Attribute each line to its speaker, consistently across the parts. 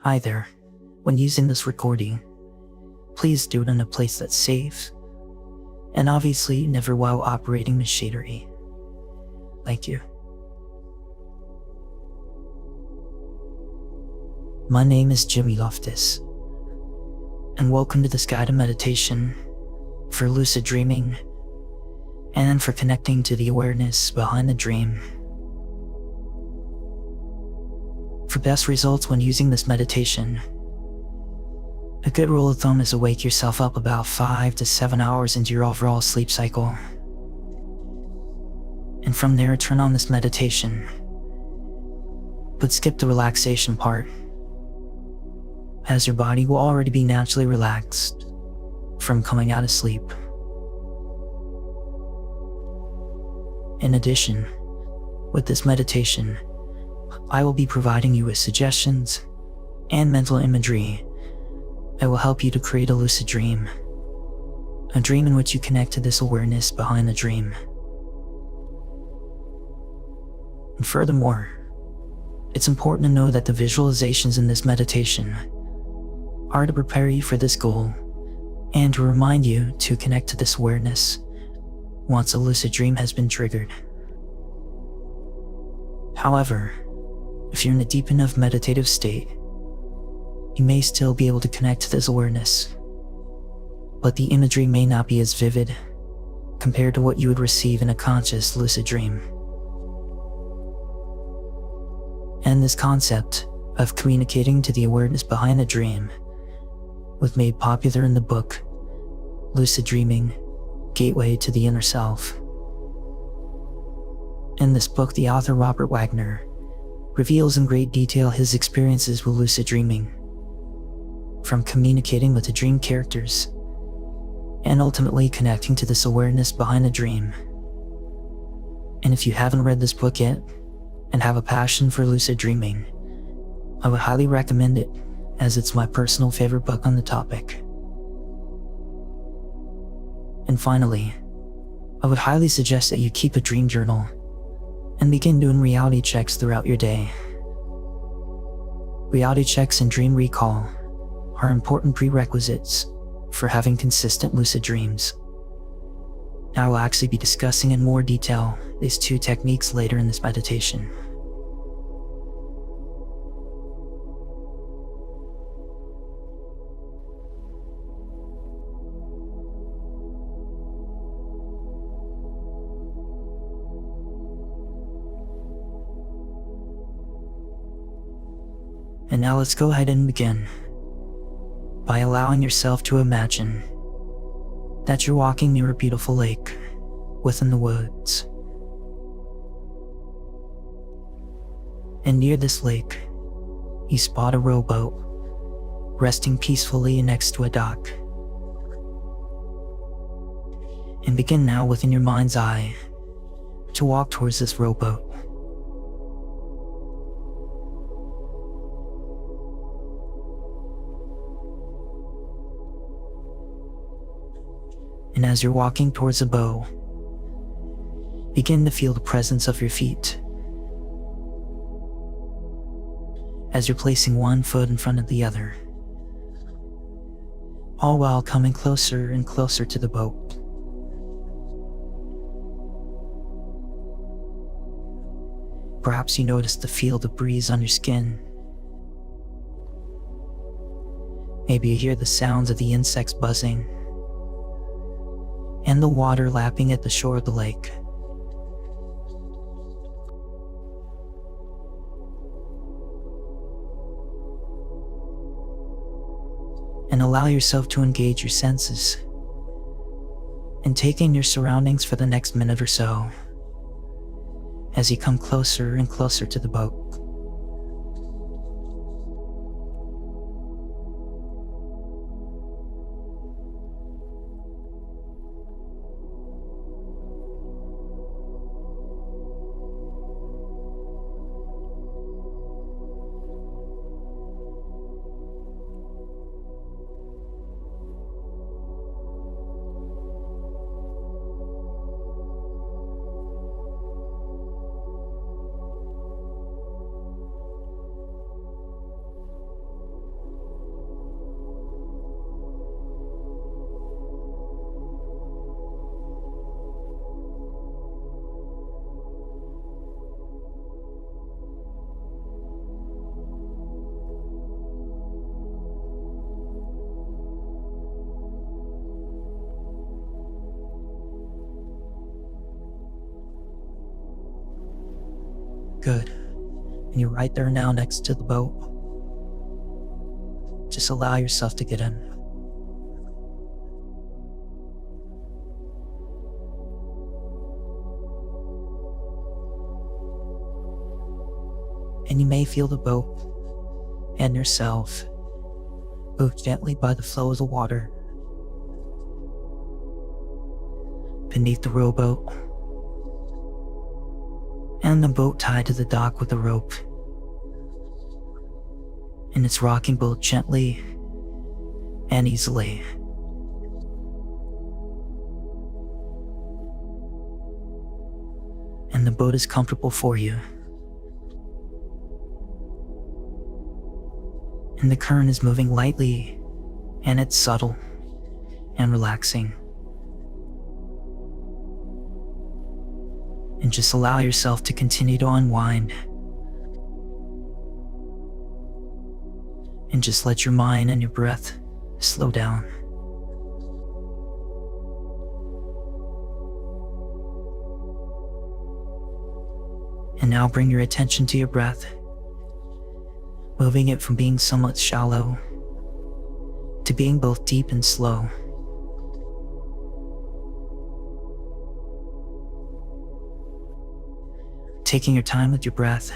Speaker 1: Hi there. When using this recording, please do it in a place that's safe, and obviously never while operating machinery. Thank you. My name is Jimmy Loftus, and welcome to this guided meditation for lucid dreaming and for connecting to the awareness behind the dream. For best results when using this meditation, a good rule of thumb is to wake yourself up about 5 to 7 hours into your overall sleep cycle. And from there, turn on this meditation, but skip the relaxation part, as your body will already be naturally relaxed from coming out of sleep. In addition, with this meditation, I will be providing you with suggestions and mental imagery that will help you to create a lucid dream, a dream in which you connect to this awareness behind the dream. And furthermore, it's important to know that the visualizations in this meditation are to prepare you for this goal and to remind you to connect to this awareness once a lucid dream has been triggered. However, if you're in a deep enough meditative state, you may still be able to connect to this awareness, but the imagery may not be as vivid compared to what you would receive in a conscious lucid dream. And this concept of communicating to the awareness behind the dream was made popular in the book Lucid Dreaming: Gateway to the Inner Self. In this book, the author Robert Waggoner reveals in great detail his experiences with lucid dreaming, from communicating with the dream characters and ultimately connecting to this awareness behind the dream. And if you haven't read this book yet and have a passion for lucid dreaming, I would highly recommend it, as it's my personal favorite book on the topic. And finally, I would highly suggest that you keep a dream journal and begin doing reality checks throughout your day. Reality checks and dream recall are important prerequisites for having consistent lucid dreams. I will actually be discussing in more detail these two techniques later in this meditation. And now let's go ahead and begin by allowing yourself to imagine that you're walking near a beautiful lake within the woods. And near this lake, you spot a rowboat resting peacefully next to a dock. And begin now within your mind's eye to walk towards this rowboat. And as you're walking towards the bow, begin to feel the presence of your feet as you're placing one foot in front of the other, all while coming closer and closer to the boat. Perhaps you notice the feel of the breeze on your skin. Maybe you hear the sounds of the insects buzzing and the water lapping at the shore of the lake. And allow yourself to engage your senses and take in your surroundings for the next minute or so as you come closer and closer to the boat. Good. And you're right there now next to the boat. Just allow yourself to get in. And you may feel the boat and yourself move gently by the flow of the water beneath the rowboat, and the boat tied to the dock with a rope, and it's rocking both gently and easily. And the boat is comfortable for you. And the current is moving lightly, and it's subtle and relaxing. And just allow yourself to continue to unwind. And just let your mind and your breath slow down. And now bring your attention to your breath, moving it from being somewhat shallow to being both deep and slow. Taking your time with your breath,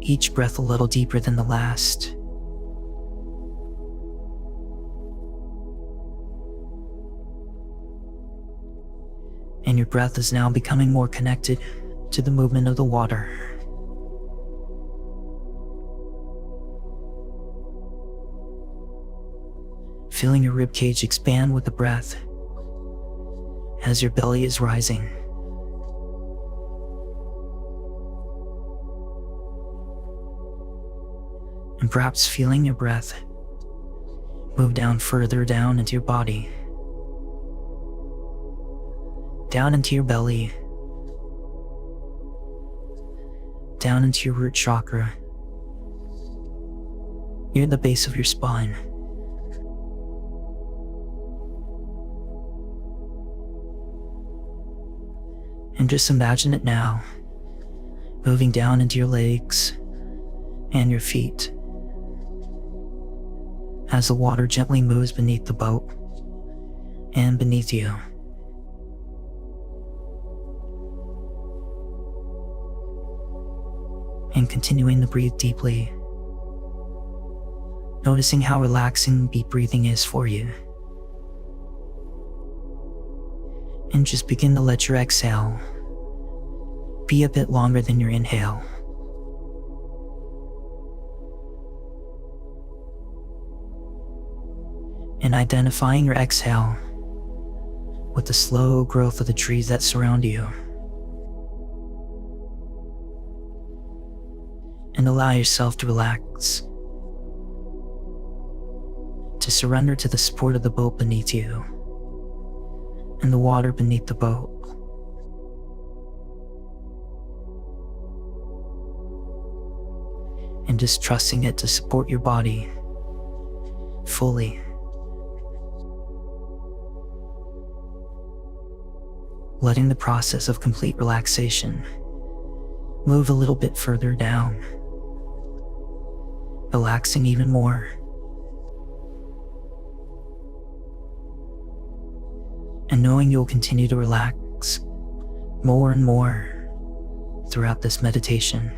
Speaker 1: each breath a little deeper than the last. And your breath is now becoming more connected to the movement of the water. Feeling your ribcage expand with the breath as your belly is rising. And perhaps feeling your breath move down further down into your body, down into your belly, down into your root chakra, near the base of your spine. And just imagine it now, moving down into your legs and your feet as the water gently moves beneath the boat and beneath you. And continuing to breathe deeply, noticing how relaxing deep breathing is for you. And just begin to let your exhale be a bit longer than your inhale. And identifying your exhale with the slow growth of the trees that surround you. And allow yourself to relax, to surrender to the support of the boat beneath you and the water beneath the boat. And just trusting it to support your body fully. Letting the process of complete relaxation move a little bit further down, relaxing even more. And knowing you'll continue to relax more and more throughout this meditation.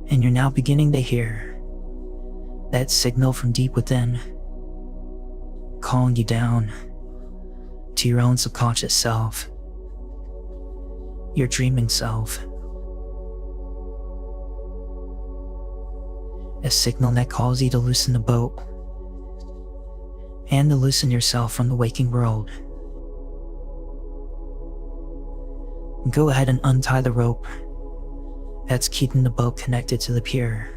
Speaker 1: And you're now beginning to hear that signal from deep within, calling you down to your own subconscious self, your dreaming self. A signal that calls you to loosen the boat and to loosen yourself from the waking world. And go ahead and untie the rope that's keeping the boat connected to the pier.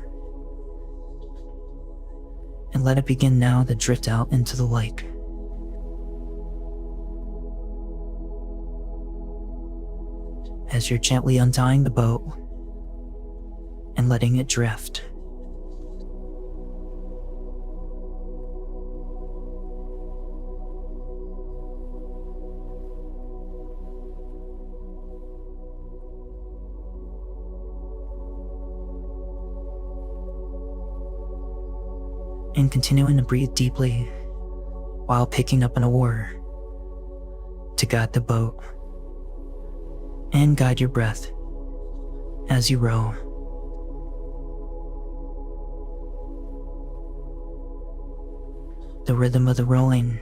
Speaker 1: And let it begin now to drift out into the lake. As you're gently untying the boat and letting it drift. and continuing to breathe deeply while picking up an oar to guide the boat and guide your breath as you row. The rhythm of the rowing,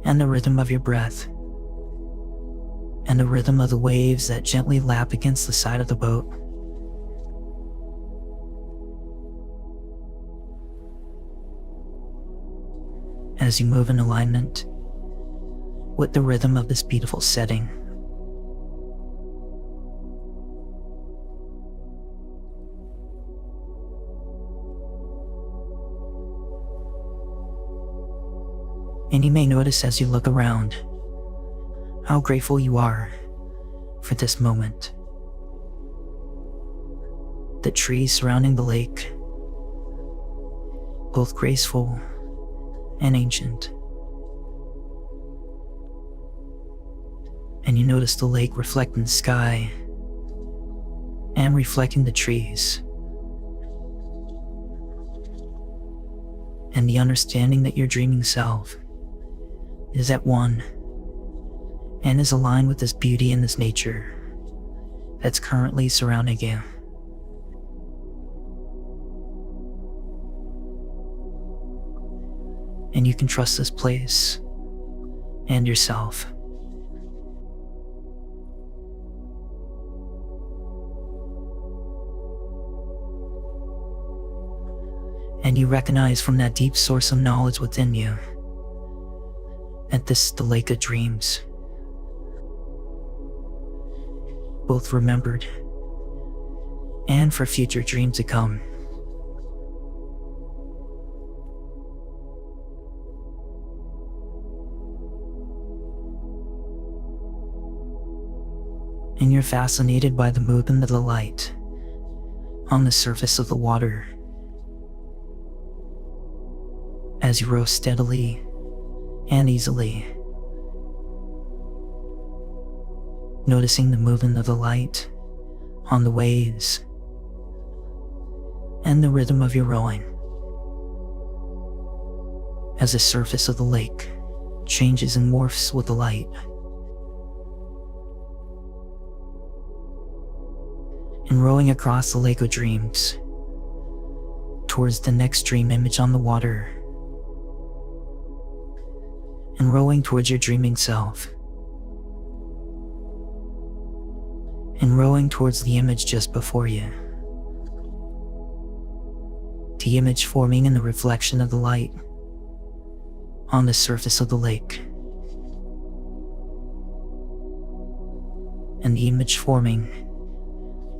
Speaker 1: and the rhythm of your breath, and the rhythm of the waves that gently lap against the side of the boat. As you move in alignment with the rhythm of this beautiful setting. And you may notice as you look around how grateful you are for this moment. The trees surrounding the lake, both graceful and ancient. And you notice the lake reflecting the sky and reflecting the trees. And the understanding that your dreaming self is at one and is aligned with this beauty and this nature that's currently surrounding you. And you can trust this place and yourself. And you recognize from that deep source of knowledge within you that this is the lake of dreams, both remembered and for future dreams to come. And you're fascinated by the movement of the light on the surface of the water as you row steadily and easily, noticing the movement of the light on the waves and the rhythm of your rowing as the surface of the lake changes and morphs with the light. And rowing across the lake of dreams towards the next dream image on the water, and rowing towards your dreaming self, and rowing towards the image just before you, the image forming in the reflection of the light on the surface of the lake, and the image forming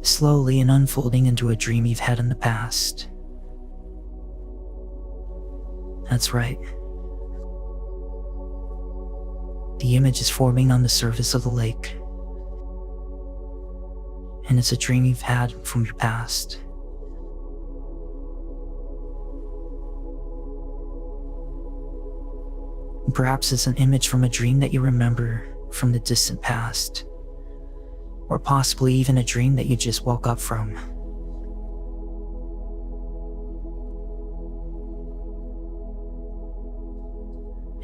Speaker 1: slowly and unfolding into a dream you've had in the past. That's right. The image is forming on the surface of the lake, and it's a dream you've had from your past. And perhaps it's an image from a dream that you remember from the distant past, or possibly even a dream that you just woke up from.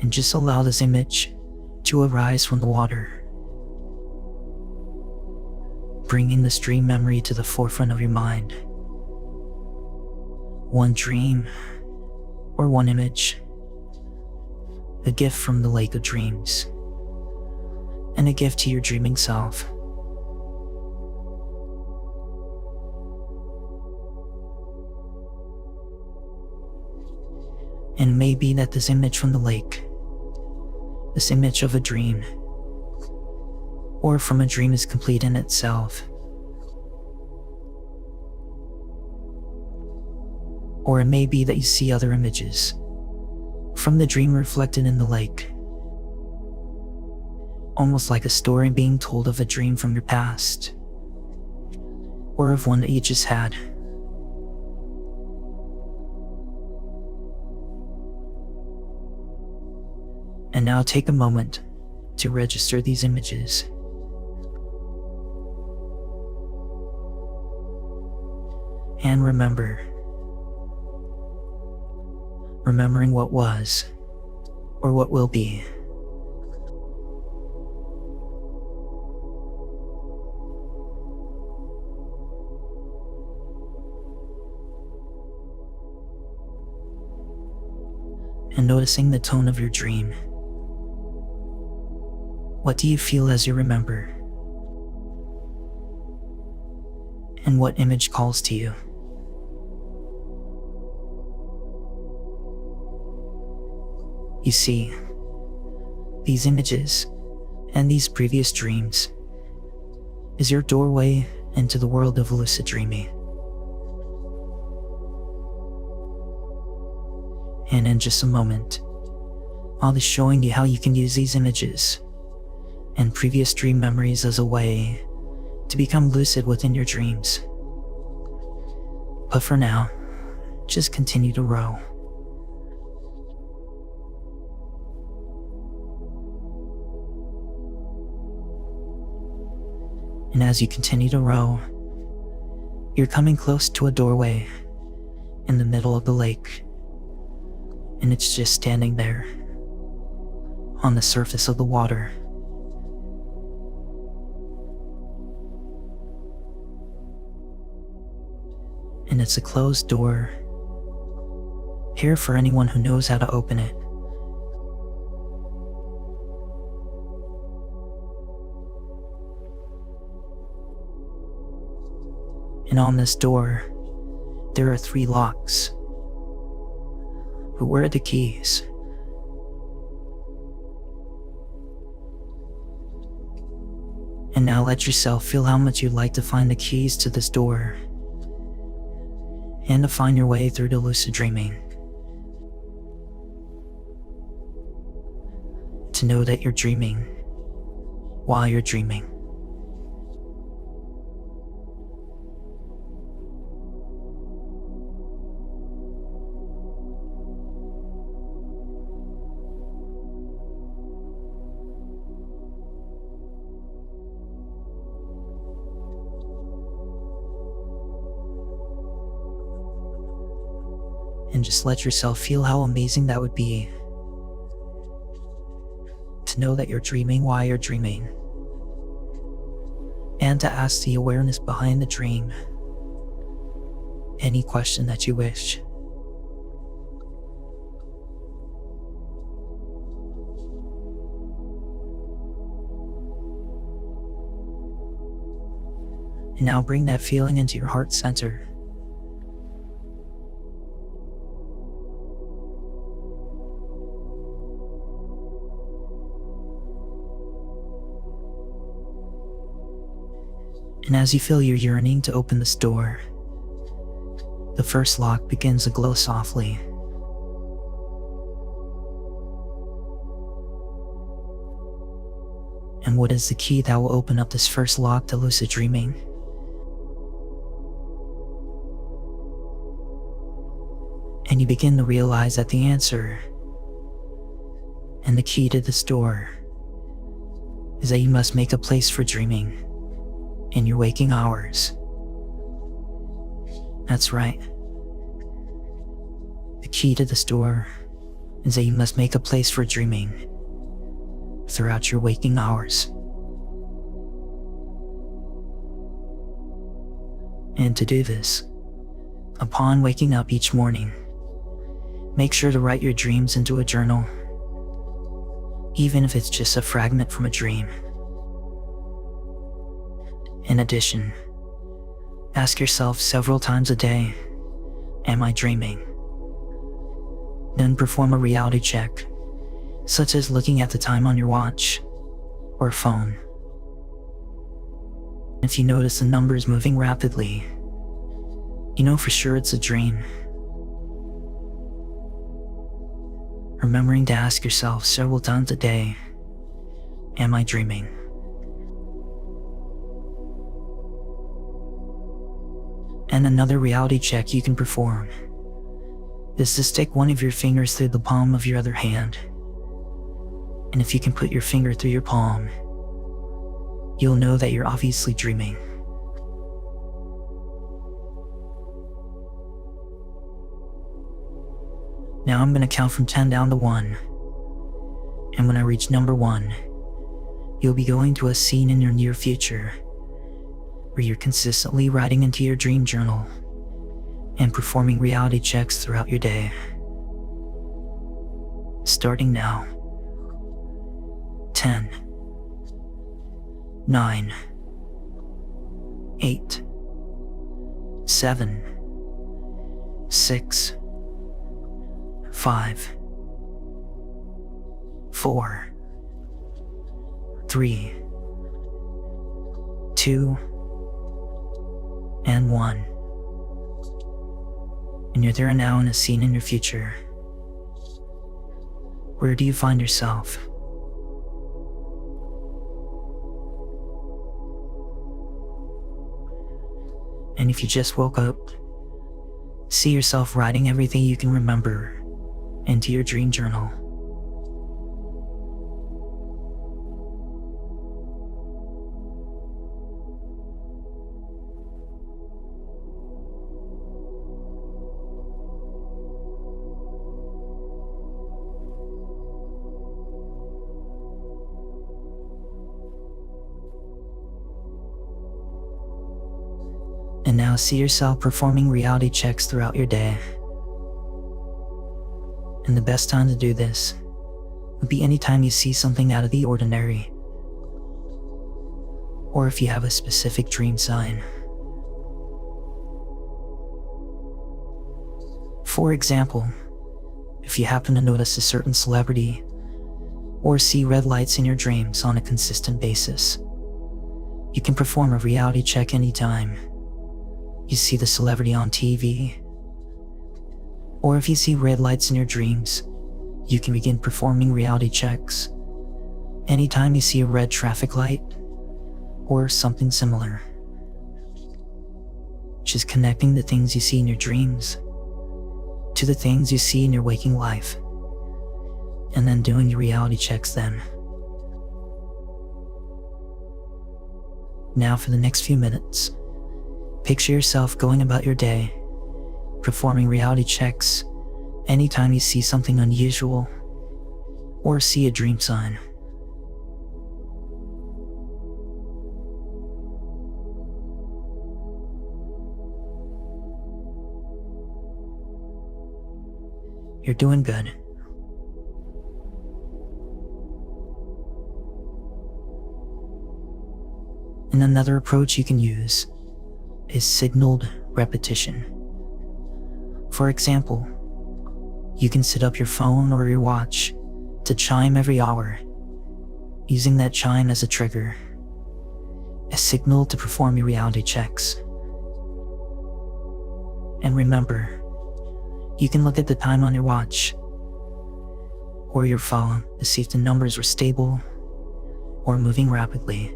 Speaker 1: And just allow this image to arise from the water, bringing this dream memory to the forefront of your mind. One dream or one image, a gift from the lake of dreams, and a gift to your dreaming self. And it may be that this image from the lake, this image of a dream, or from a dream is complete in itself. Or it may be that you see other images from the dream reflected in the lake, almost like a story being told of a dream from your past, or of one that you just had. And now take a moment to register these images. And remember, remembering what was or what will be. And noticing the tone of your dream. What do you feel as you remember? And what image calls to you? You see, these images and these previous dreams is your doorway into the world of lucid dreaming. And in just a moment, I'll be showing you how you can use these images and previous dream memories as a way to become lucid within your dreams. But for now, just continue to row. And as you continue to row, you're coming close to a doorway in the middle of the lake. And it's just standing there on the surface of the water. And it's a closed door, here for anyone who knows how to open it. And on this door, there are 3 locks. But where are the keys? And now let yourself feel how much you'd like to find the keys to this door and to find your way through to lucid dreaming. To know that you're dreaming while you're dreaming. And just let yourself feel how amazing that would be. To know that you're dreaming while you're dreaming. And to ask the awareness behind the dream any question that you wish. And now bring that feeling into your heart center. And as you feel your yearning to open this door, the first lock begins to glow softly. And what is the key that will open up this first lock to lucid dreaming? And you begin to realize that the answer and the key to this door is that you must make a place for dreaming in your waking hours. That's right. The key to this door is that you must make a place for dreaming throughout your waking hours. And to do this, upon waking up each morning, make sure to write your dreams into a journal, even if it's just a fragment from a dream. In addition, ask yourself several times a day, am I dreaming? Then perform a reality check, such as looking at the time on your watch or phone. If you notice the numbers moving rapidly, you know for sure it's a dream. Remembering to ask yourself several times a day, am I dreaming? And another reality check you can perform is to stick one of your fingers through the palm of your other hand. And if you can put your finger through your palm, you'll know that you're obviously dreaming. Now I'm going to count from 10 down to 1. And when I reach number 1, you'll be going to a scene in your near future where you're consistently writing into your dream journal and performing reality checks throughout your day. Starting now. 10, 9, 8, 7, 6, 5, 4, 3, 2, and 1. And you're there now in a scene in your future. Where do you find yourself? And if you just woke up, see yourself writing everything you can remember into your dream journal. And now see yourself performing reality checks throughout your day. And the best time to do this would be anytime you see something out of the ordinary, or if you have a specific dream sign. For example, if you happen to notice a certain celebrity or see red lights in your dreams on a consistent basis, you can perform a reality check anytime you see the celebrity on TV. Or if you see red lights in your dreams, you can begin performing reality checks anytime you see a red traffic light or something similar. Just connecting the things you see in your dreams to the things you see in your waking life, and then doing your reality checks then. Now for the next few minutes, picture yourself going about your day, performing reality checks anytime you see something unusual or see a dream sign. You're doing good. And another approach you can use is signaled repetition. For example, you can set up your phone or your watch to chime every hour, using that chime as a trigger, a signal to perform your reality checks. And remember, you can look at the time on your watch or your phone to see if the numbers were stable or moving rapidly.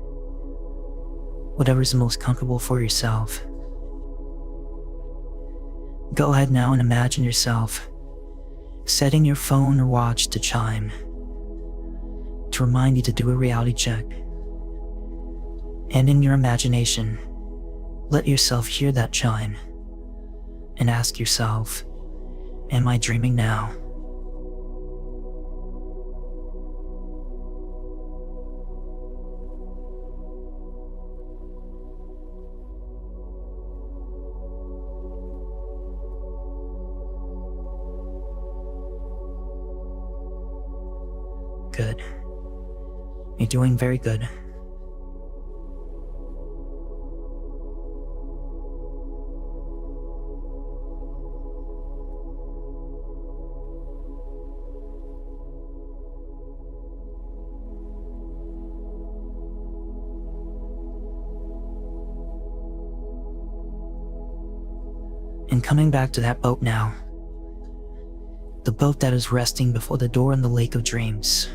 Speaker 1: Whatever's the most comfortable for yourself. Go ahead now and imagine yourself setting your phone or watch to chime to remind you to do a reality check. And in your imagination, let yourself hear that chime and ask yourself, am I dreaming now? Good. You're doing very good. And coming back to that boat now. The boat that is resting before the door in the lake of dreams.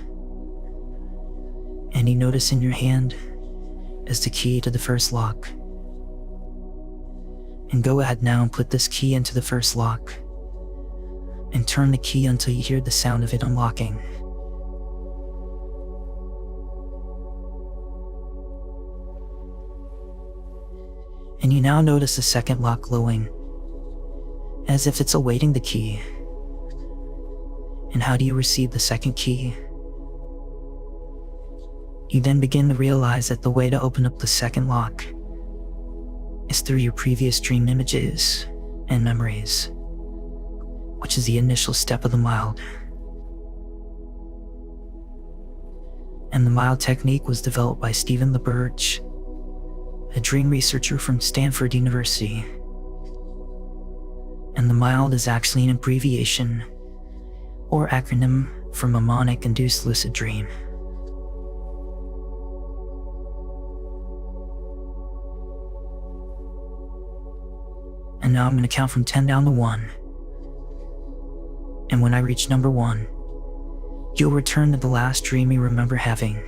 Speaker 1: And you notice in your hand is the key to the first lock. And go ahead now and put this key into the first lock. And turn the key until you hear the sound of it unlocking. And you now notice the second lock glowing, as if it's awaiting the key. And how do you receive the second key? You then begin to realize that the way to open up the second lock is through your previous dream images and memories, which is the initial step of the mild. And the mild technique was developed by Stephen LaBerge, a dream researcher from Stanford University. And the mild is actually an abbreviation or acronym for mnemonic-induced lucid dream. And now I'm going to count from 10 down to 1. And when I reach number 1, you'll return to the last dream you remember having.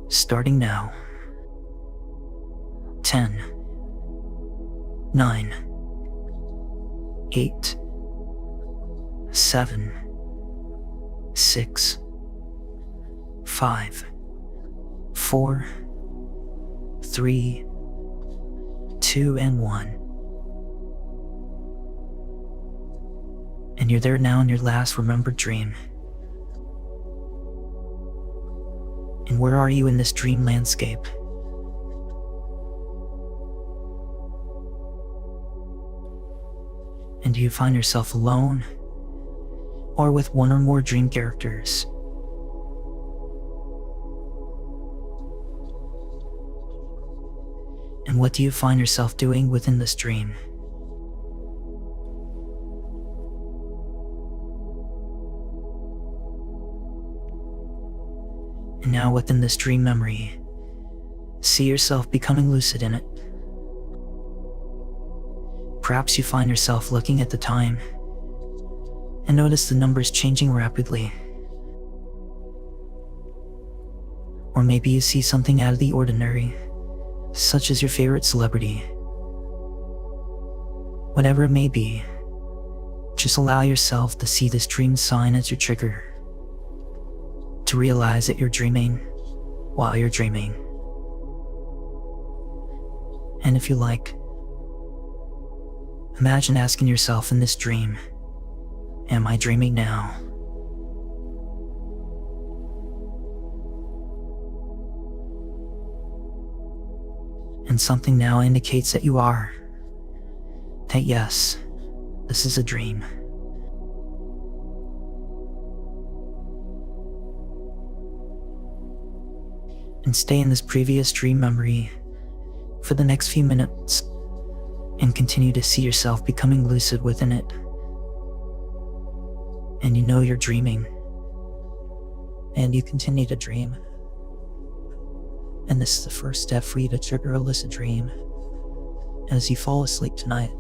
Speaker 1: Starting now. 10, 9, 8, 7, 6, 5, 4, 3, 2, and 1. And you're there now in your last remembered dream. And where are you in this dream landscape? And do you find yourself alone, or with one or more dream characters? And what do you find yourself doing within this dream? And now within this dream memory, see yourself becoming lucid in it. Perhaps you find yourself looking at the time and notice the numbers changing rapidly. Or maybe you see something out of the ordinary, such as your favorite celebrity. Whatever it may be, just allow yourself to see this dream sign as your trigger, to realize that you're dreaming while you're dreaming. And if you like, imagine asking yourself in this dream, am I dreaming now? And something now indicates that you are. That yes, this is a dream. And stay in this previous dream memory for the next few minutes and continue to see yourself becoming lucid within it. And you know you're dreaming. And you continue to dream. And this is the first step for you to trigger a lucid dream as you fall asleep tonight.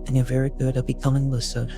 Speaker 1: and you're very good at becoming lucid.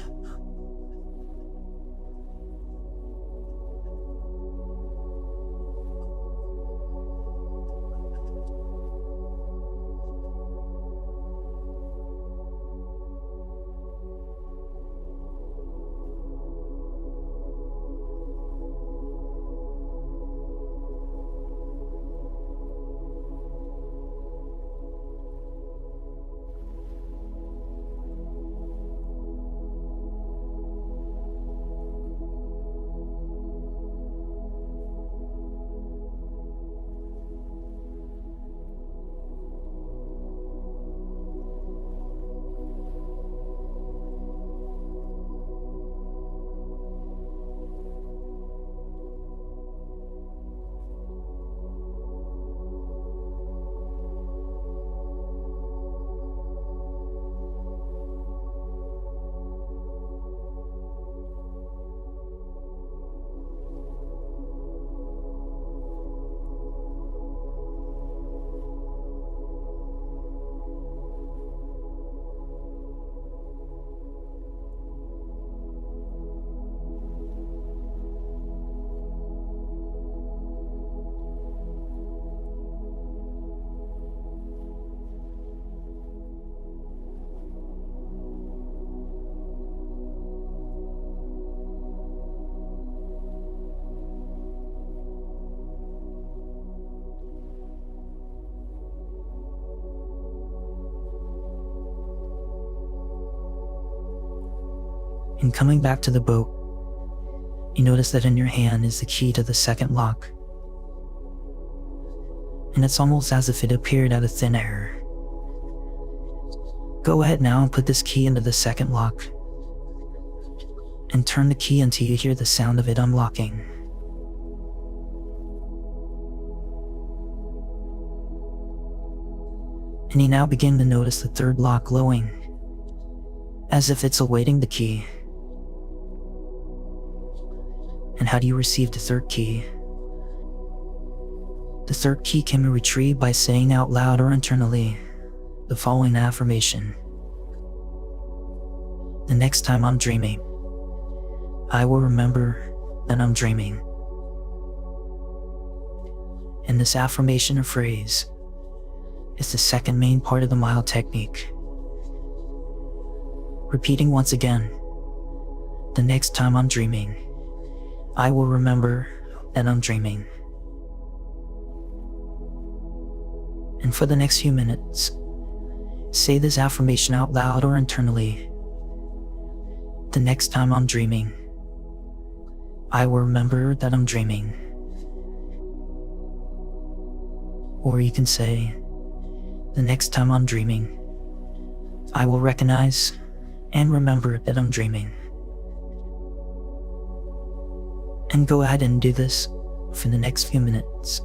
Speaker 1: And coming back to the boat, you notice that in your hand is the key to the second lock. And it's almost as if it appeared out of thin air. Go ahead now and put this key into the second lock. And turn the key until you hear the sound of it unlocking. And you now begin to notice the third lock glowing, as if it's awaiting the key. And how do you receive the third key? The third key can be retrieved by saying out loud or internally the following affirmation. The next time I'm dreaming, I will remember that I'm dreaming. And this affirmation or phrase is the second main part of the mile technique. Repeating once again, the next time I'm dreaming, I will remember that I'm dreaming. And for the next few minutes, say this affirmation out loud or internally. The next time I'm dreaming, I will remember that I'm dreaming. Or you can say, the next time I'm dreaming, I will recognize and remember that I'm dreaming. And go ahead and do this for the next few minutes.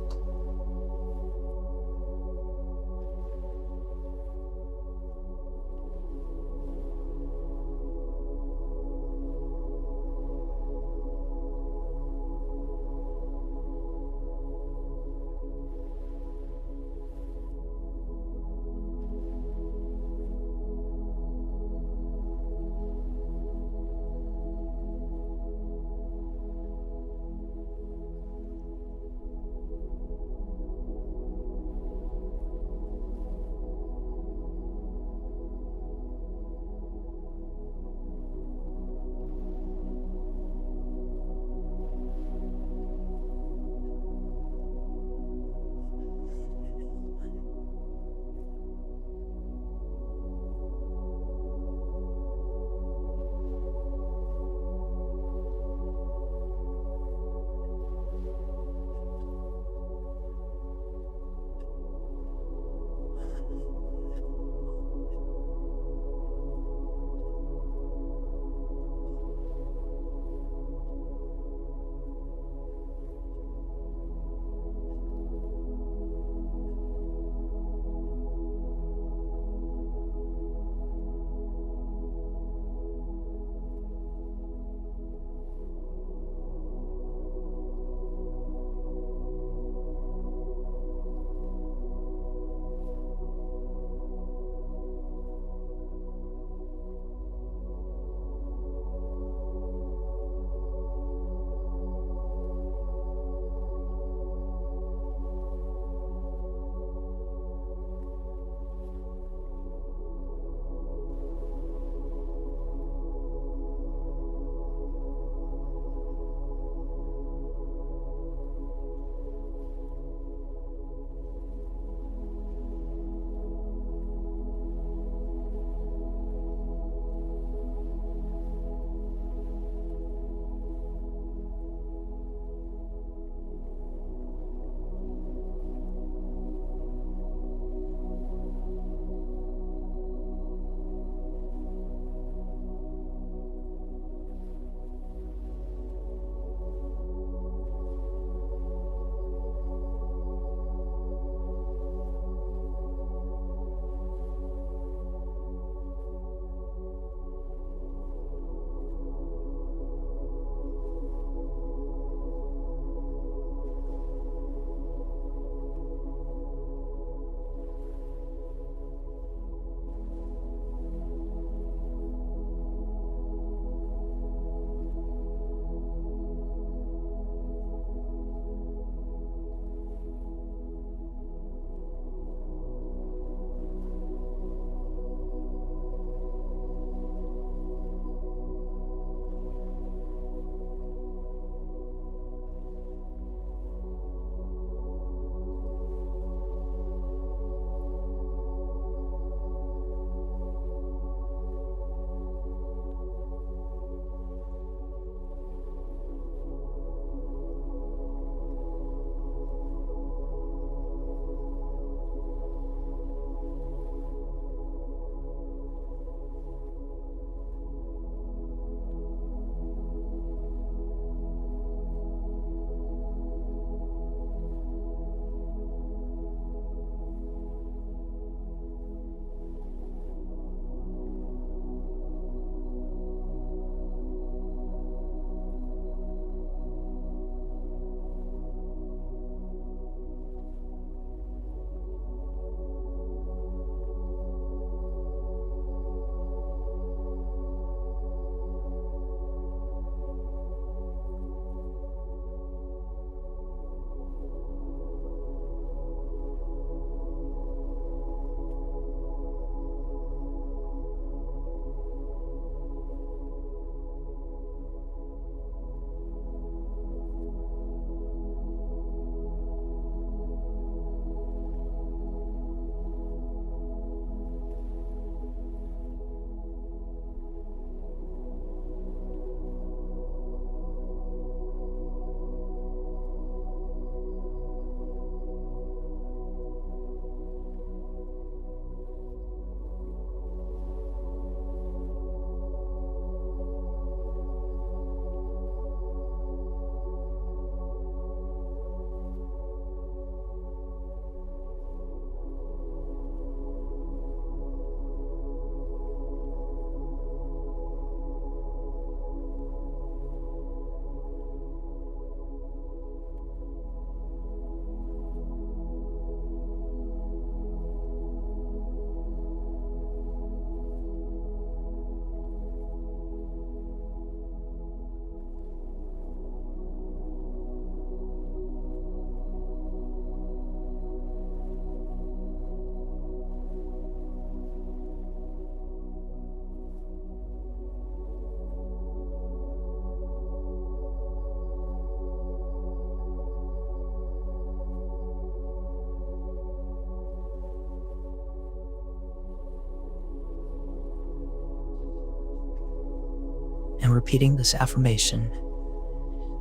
Speaker 1: and repeating this affirmation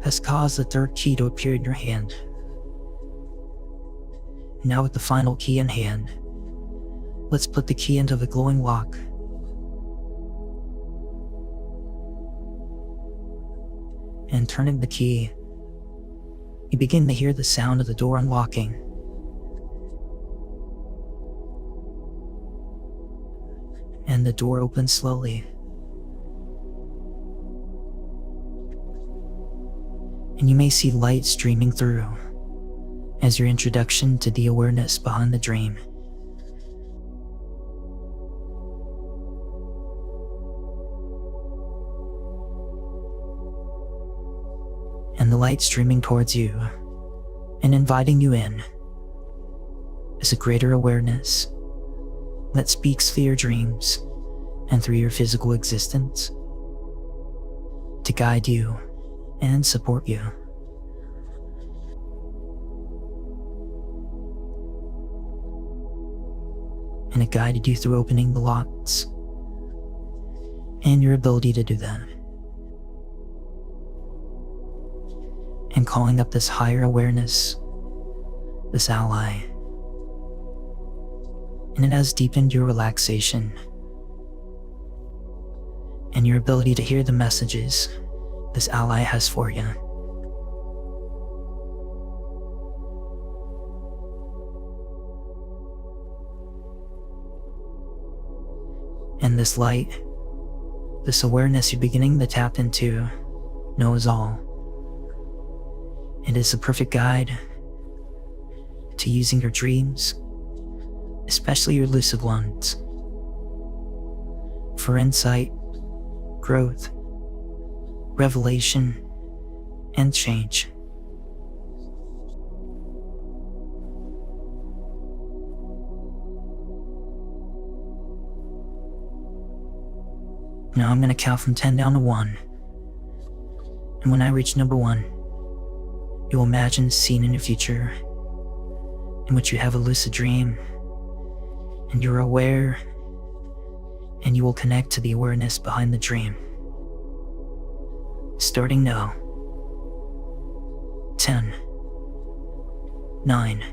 Speaker 1: has caused the third key to appear in your hand. Now with the final key in hand, let's put the key into the glowing lock. And turning the key, you begin to hear the sound of the door unlocking. And the door opens slowly. And you may see light streaming through as your introduction to the awareness behind the dream. And the light streaming towards you and inviting you in is a greater awareness that speaks through your dreams and through your physical existence to guide you and support you. And it guided you through opening the locks and your ability to do that. And calling up this higher awareness, this ally. And it has deepened your relaxation and your ability to hear the messages this ally has for you. And this light, this awareness you're beginning to tap into, knows all. It is a perfect guide to using your dreams, especially your lucid ones, for insight, growth, revelation, and change. Now I'm going to count from 10 down to 1. And when I reach number 1, you'll imagine a scene in your future in which you have a lucid dream and you're aware, and you will connect to the awareness behind the dream. Starting now. 10, 9,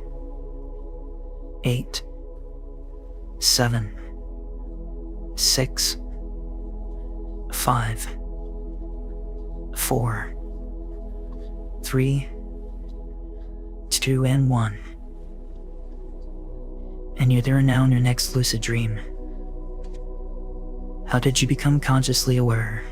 Speaker 1: 8, 7, 6, 5, 4, 3, 2, and 1. And you're there now in your next lucid dream. How did you become consciously aware?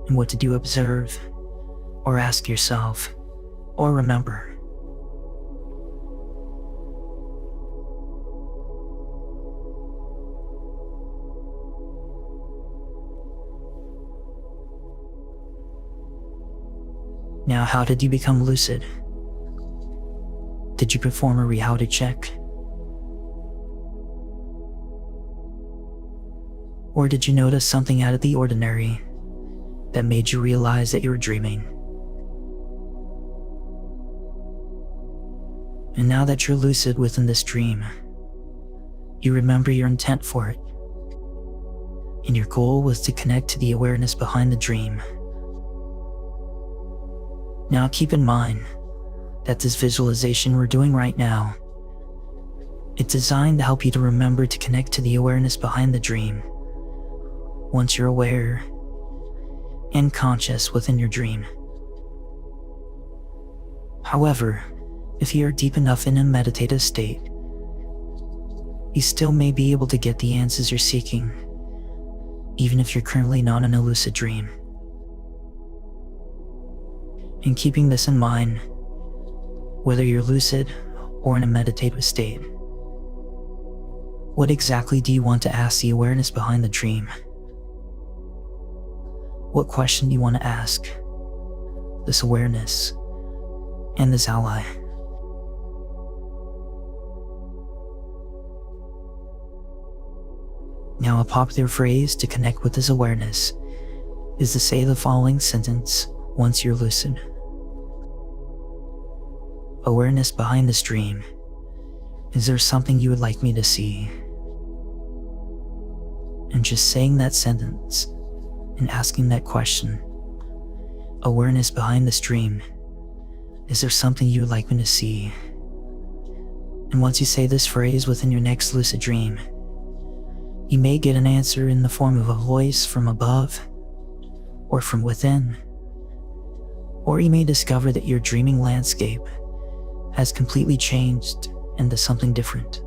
Speaker 1: And what did you observe, or ask yourself, or remember? Now, how did you become lucid? Did you perform a reality check? Or did you notice something out of the ordinary that made you realize that you were dreaming? And now that you're lucid within this dream, you remember your intent for it. And your goal was to connect to the awareness behind the dream. Now keep in mind that this visualization we're doing right now, it's designed to help you to remember to connect to the awareness behind the dream once you're aware and conscious within your dream. However, if you are deep enough in a meditative state, you still may be able to get the answers you're seeking, even if you're currently not in a lucid dream. And keeping this in mind, whether you're lucid or in a meditative state, what exactly do you want to ask the awareness behind the dream? What question do you want to ask this awareness and this ally? Now, a popular phrase to connect with this awareness is to say the following sentence once you're lucid. Awareness behind this dream. Is there something you would like me to see? And just saying that sentence and asking that question. Awareness behind this dream. Is there something you would like me to see? And once you say this phrase within your next lucid dream, you may get an answer in the form of a voice from above or from within. Or you may discover that your dreaming landscape has completely changed into something different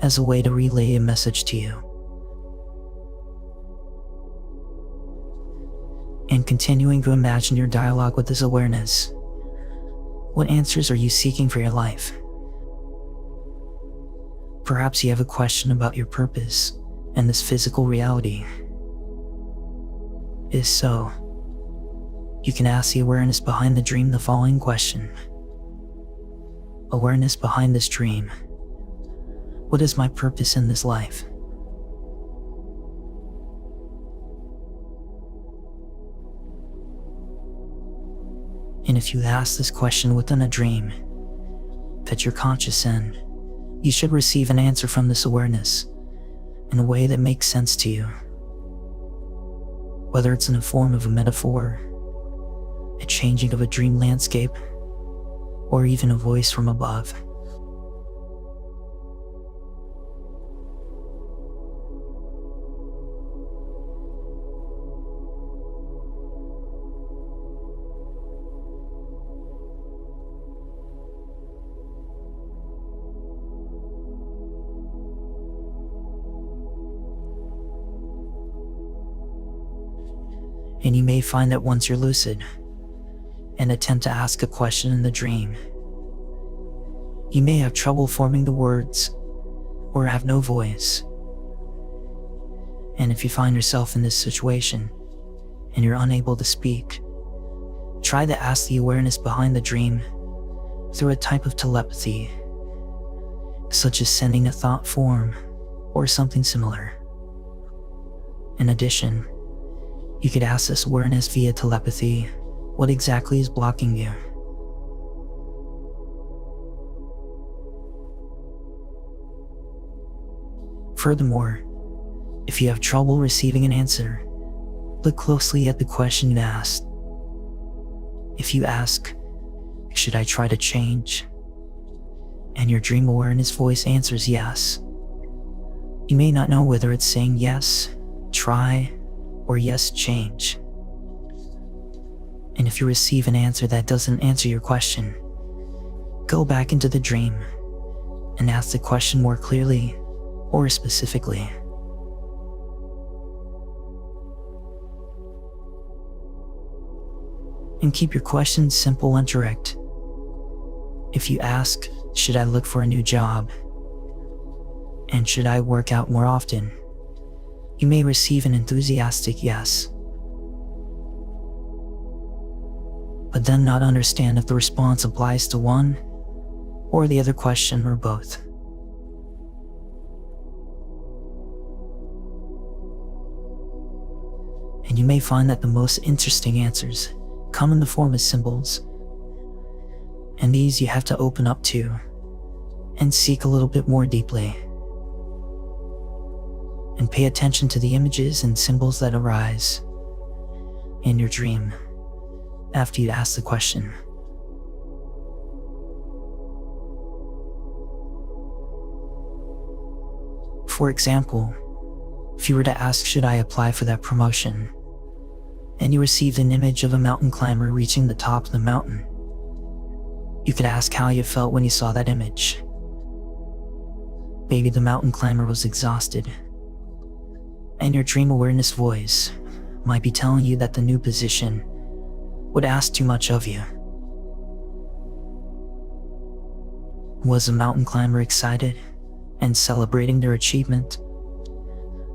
Speaker 1: as a way to relay a message to you. And continuing to imagine your dialogue with this awareness. What answers are you seeking for your life? Perhaps you have a question about your purpose and this physical reality. If so, you can ask the awareness behind the dream the following question. Awareness behind this dream. What is my purpose in this life? And if you ask this question within a dream that you're conscious in, you should receive an answer from this awareness in a way that makes sense to you. Whether it's in the form of a metaphor, a changing of a dream landscape, or even a voice from above. And you may find that once you're lucid and attempt to ask a question in the dream, you may have trouble forming the words or have no voice. And if you find yourself in this situation and you're unable to speak, try to ask the awareness behind the dream through a type of telepathy, such as sending a thought form or something similar. In addition, you could ask this awareness via telepathy what exactly is blocking you. Furthermore, if you have trouble receiving an answer, look closely at the question you asked. If you ask, "Should I try to change?" and your dream awareness voice answers yes, you may not know whether it's saying yes, try, or yes, change. And if you receive an answer that doesn't answer your question, go back into the dream and ask the question more clearly or specifically. And keep your questions simple and direct. If you ask, "Should I look for a new job?" and "Should I work out more often?" you may receive an enthusiastic yes, but then not understand if the response applies to one or the other question or both. And you may find that the most interesting answers come in the form of symbols, and these you have to open up to and seek a little bit more deeply. And pay attention to the images and symbols that arise in your dream after you ask the question. For example, if you were to ask, "Should I apply for that promotion?" and you received an image of a mountain climber reaching the top of the mountain, you could ask how you felt when you saw that image. Maybe the mountain climber was exhausted, and your dream awareness voice might be telling you that the new position would ask too much of you. Was the mountain climber excited and celebrating their achievement?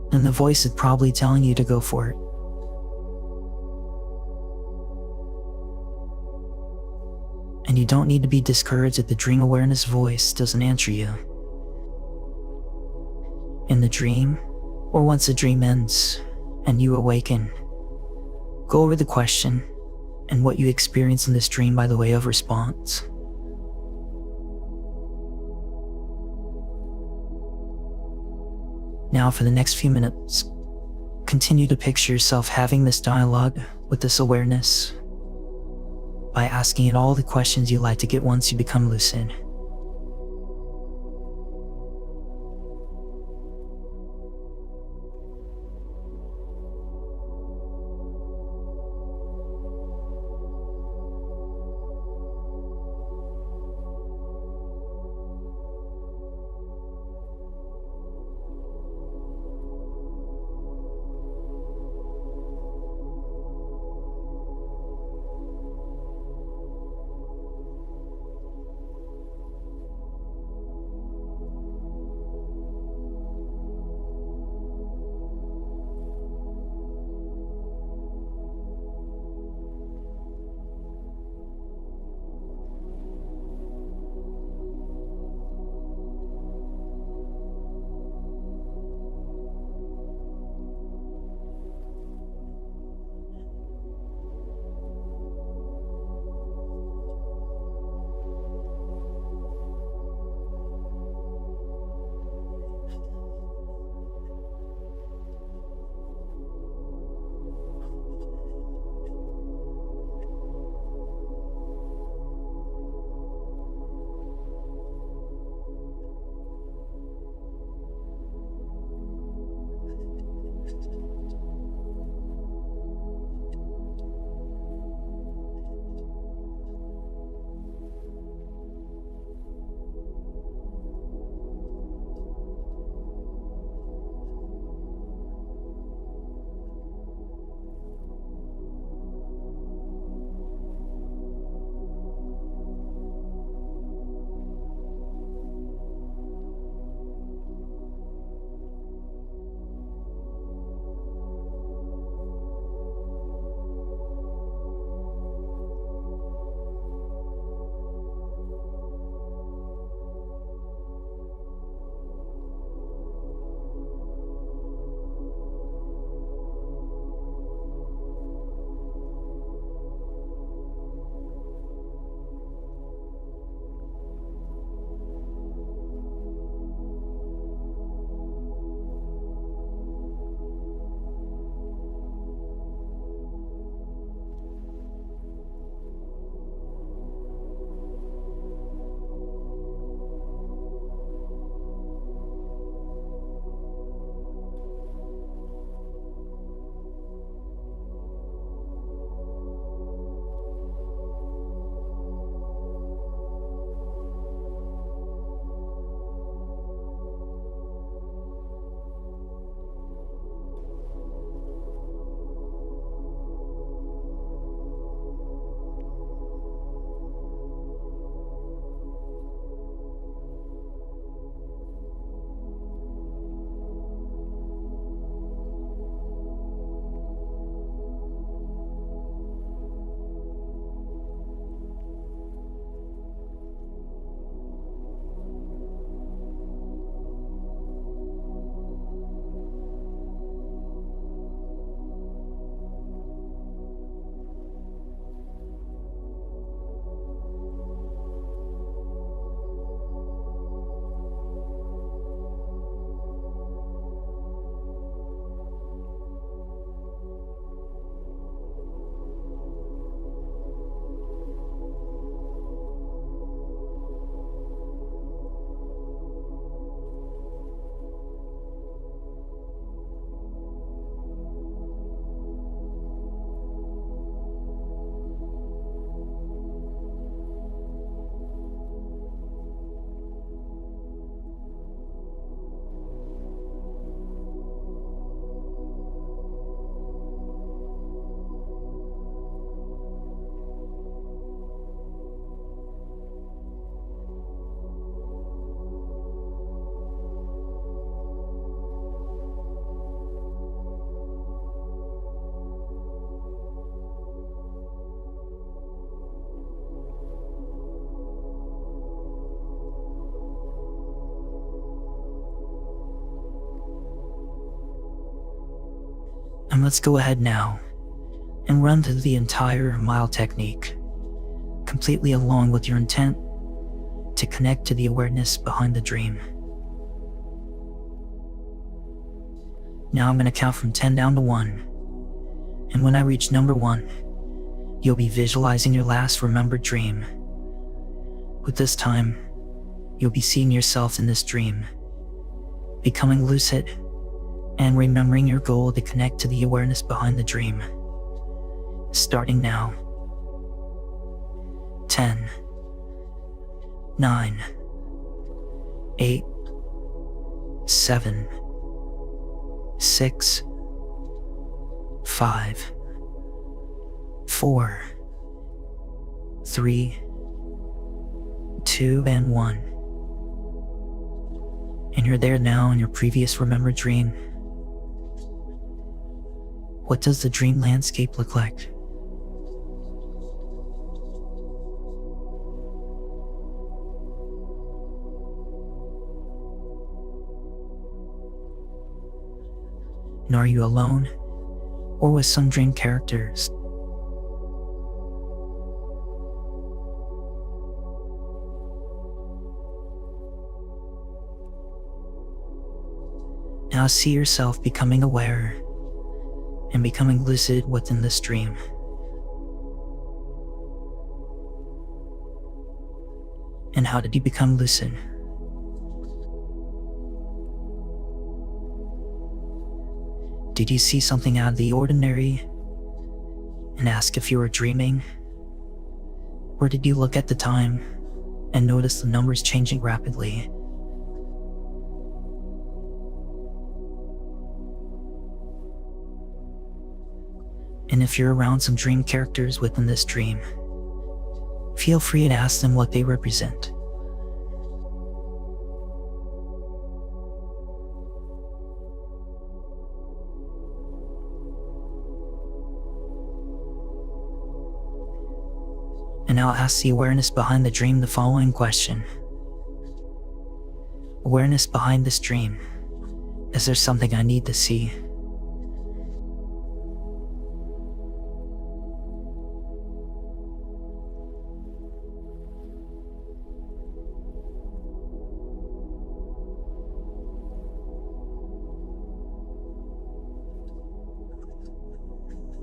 Speaker 1: Then the voice is probably telling you to go for it. And you don't need to be discouraged if the dream awareness voice doesn't answer you. In the dream, or once the dream ends and you awaken, go over the question and what you experience in this dream by the way of response. Now for the next few minutes, continue to picture yourself having this dialogue with this awareness by asking it all the questions you'd like to get once you become lucid. And let's go ahead now and run through the entire mile technique, completely along with your intent to connect to the awareness behind the dream. Now I'm going to count from 10 down to 1. And when I reach number 1, you'll be visualizing your last remembered dream. With this time, you'll be seeing yourself in this dream, becoming lucid, and remembering your goal to connect to the awareness behind the dream. Starting now. 10, 9, 8, 7, 6, 5, 4, 3, 2, and 1. And you're there now in your previous remembered dream. What does the dream landscape look like? And are you alone, or with some dream characters? Now see yourself becoming aware and becoming lucid within this dream. And how did you become lucid? Did you see something out of the ordinary and ask if you were dreaming? Or did you look at the time and notice the numbers changing rapidly? And if you're around some dream characters within this dream, feel free to ask them what they represent. And I'll ask the awareness behind the dream the following question. Awareness behind this dream, is there something I need to see?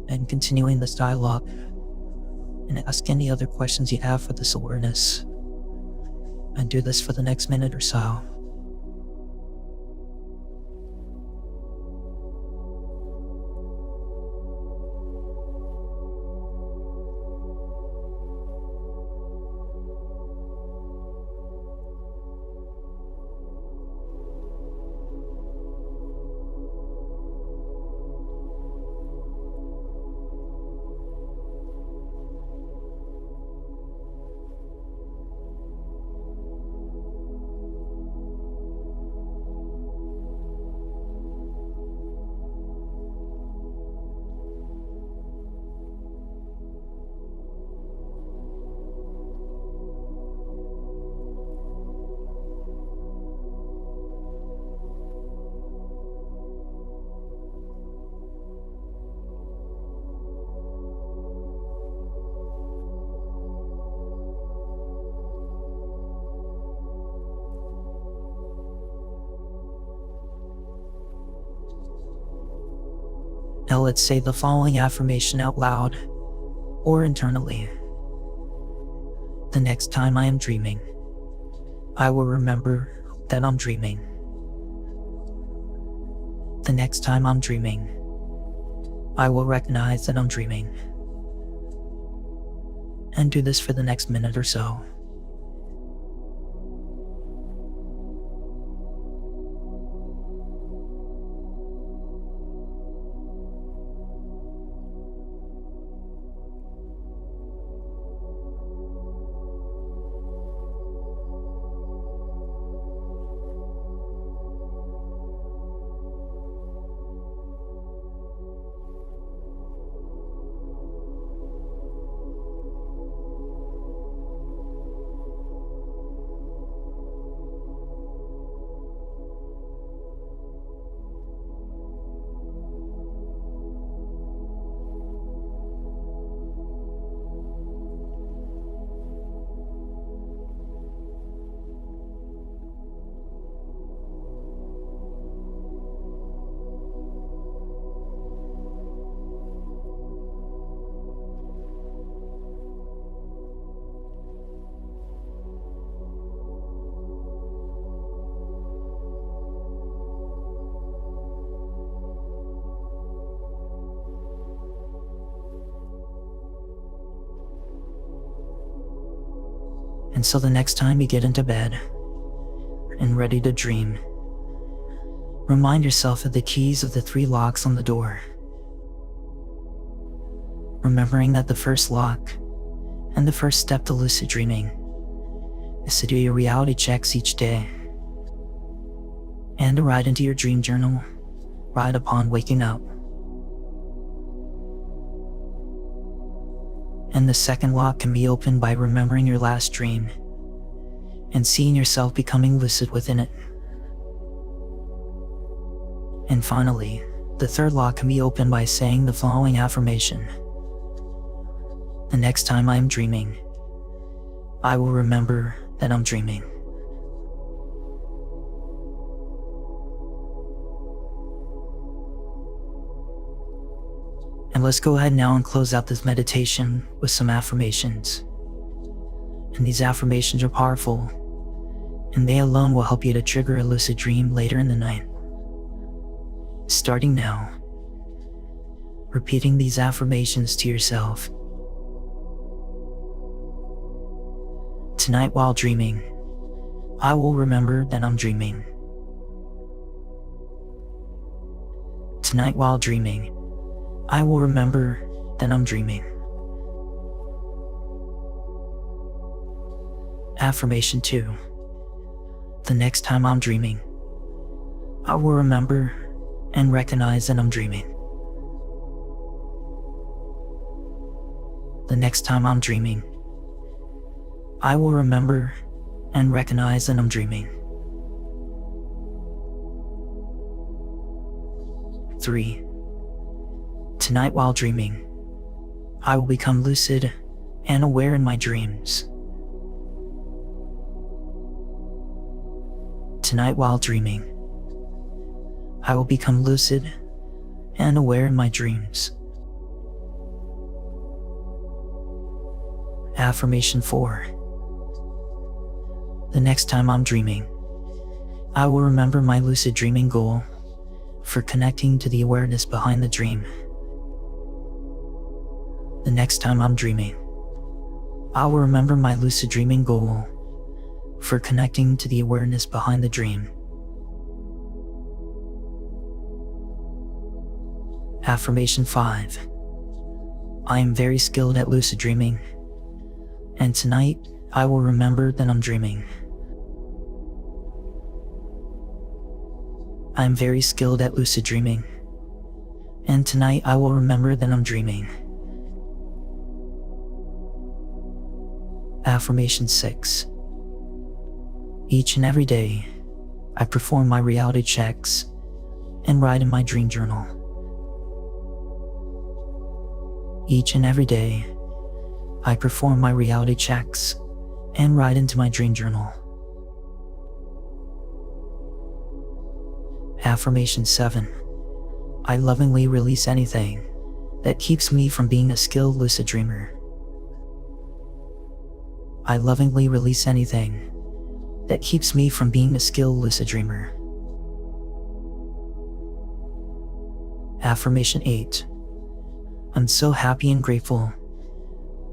Speaker 1: And continuing this dialogue, and ask any other questions you have for this awareness. And do this for the next minute or so. Now let's say the following affirmation out loud or internally. The next time I am dreaming, I will remember that I'm dreaming. The next time I'm dreaming, I will recognize that I'm dreaming. And do this for the next minute or so. until the next time you get into bed and ready to dream. Remind yourself of the keys of the 3 locks on the door, remembering that the first lock and the first step to lucid dreaming is to do your reality checks each day and to write into your dream journal right upon waking up. And the second lock can be opened by remembering your last dream and seeing yourself becoming lucid within it. And finally, the third lock can be opened by saying the following affirmation: the next time I am dreaming, I will remember that I'm dreaming. And let's go ahead now and close out this meditation with some affirmations. And these affirmations are powerful, and they alone will help you to trigger a lucid dream later in the night. Starting now, repeating these affirmations to yourself. Tonight while dreaming, I will remember that I'm dreaming. Tonight while dreaming, I will remember that I'm dreaming. Affirmation 2. The next time I'm dreaming, I will remember and recognize that I'm dreaming. The next time I'm dreaming, I will remember and recognize that I'm dreaming. 3. Tonight while dreaming, I will become lucid and aware in my dreams. Tonight while dreaming, I will become lucid and aware in my dreams. Affirmation 4. The next time I'm dreaming, I will remember my lucid dreaming goal for connecting to the awareness behind the dream. The next time I'm dreaming, I will remember my lucid dreaming goal for connecting to the awareness behind the dream. Affirmation 5. I am very skilled at lucid dreaming, and tonight I will remember that I'm dreaming. I am very skilled at lucid dreaming, and tonight I will remember that I'm dreaming. Affirmation 6. Each and every day, I perform my reality checks and write in my dream journal. Each and every day, I perform my reality checks and write into my dream journal. Affirmation 7. I lovingly release anything that keeps me from being a skilled lucid dreamer. I lovingly release anything that keeps me from being a skilled lucid dreamer. Affirmation 8. I'm so happy and grateful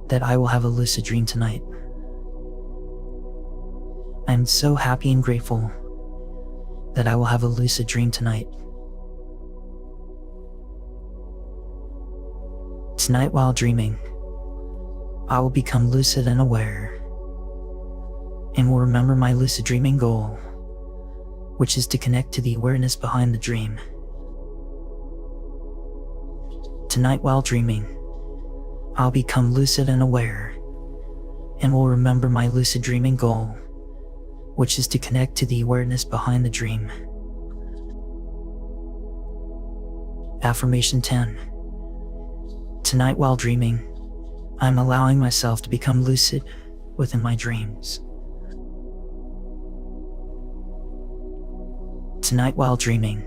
Speaker 1: that I will have a lucid dream tonight. I'm so happy and grateful that I will have a lucid dream tonight. Tonight while dreaming, I will become lucid and aware, and will remember my lucid dreaming goal, which is to connect to the awareness behind the dream. Tonight while dreaming, I'll become lucid and aware, and will remember my lucid dreaming goal, which is to connect to the awareness behind the dream. Affirmation 10. Tonight while dreaming, I'm allowing myself to become lucid within my dreams. Tonight while dreaming,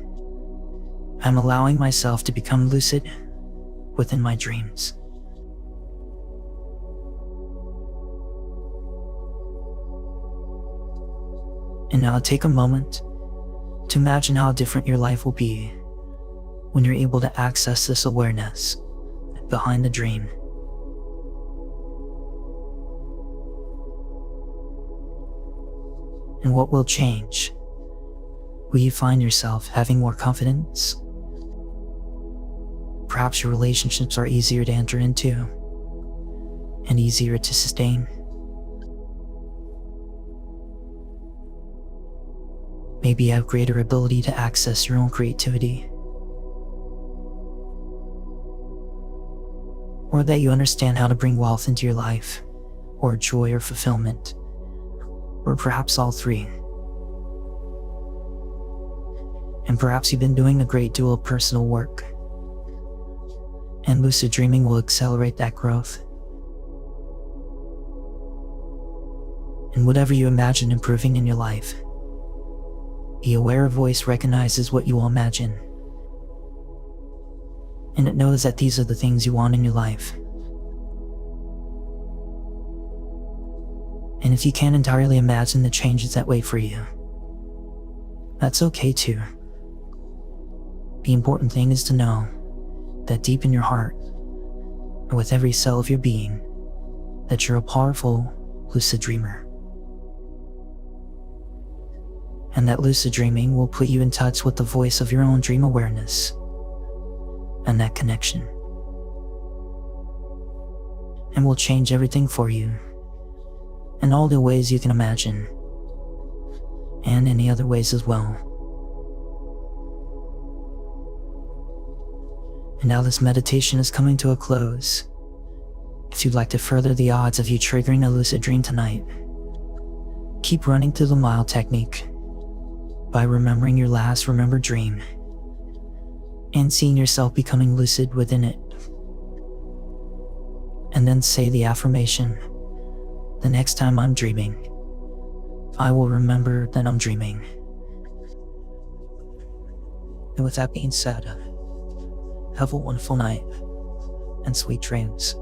Speaker 1: I'm allowing myself to become lucid within my dreams. And now take a moment to imagine how different your life will be when you're able to access this awareness behind the dream. And what will change? Will you find yourself having more confidence? Perhaps your relationships are easier to enter into and easier to sustain. Maybe you have greater ability to access your own creativity. Or that you understand how to bring wealth into your life, or joy or fulfillment, or perhaps all three. And perhaps you've been doing a great deal of personal work, and lucid dreaming will accelerate that growth. And whatever you imagine improving in your life, the aware voice recognizes what you will imagine, and it knows that these are the things you want in your life. And if you can't entirely imagine the changes that wait for you, that's okay too. The important thing is to know that deep in your heart, and with every cell of your being, that you're a powerful lucid dreamer. And that lucid dreaming will put you in touch with the voice of your own dream awareness, and that connection, and will change everything for you in all the ways you can imagine, and any other ways as well. And now this meditation is coming to a close. If you'd like to further the odds of you triggering a lucid dream tonight, keep running through the mile technique by remembering your last remembered dream and seeing yourself becoming lucid within it. And then say the affirmation, the next time I'm dreaming, I will remember that I'm dreaming. And with that being said, have a wonderful night and sweet dreams.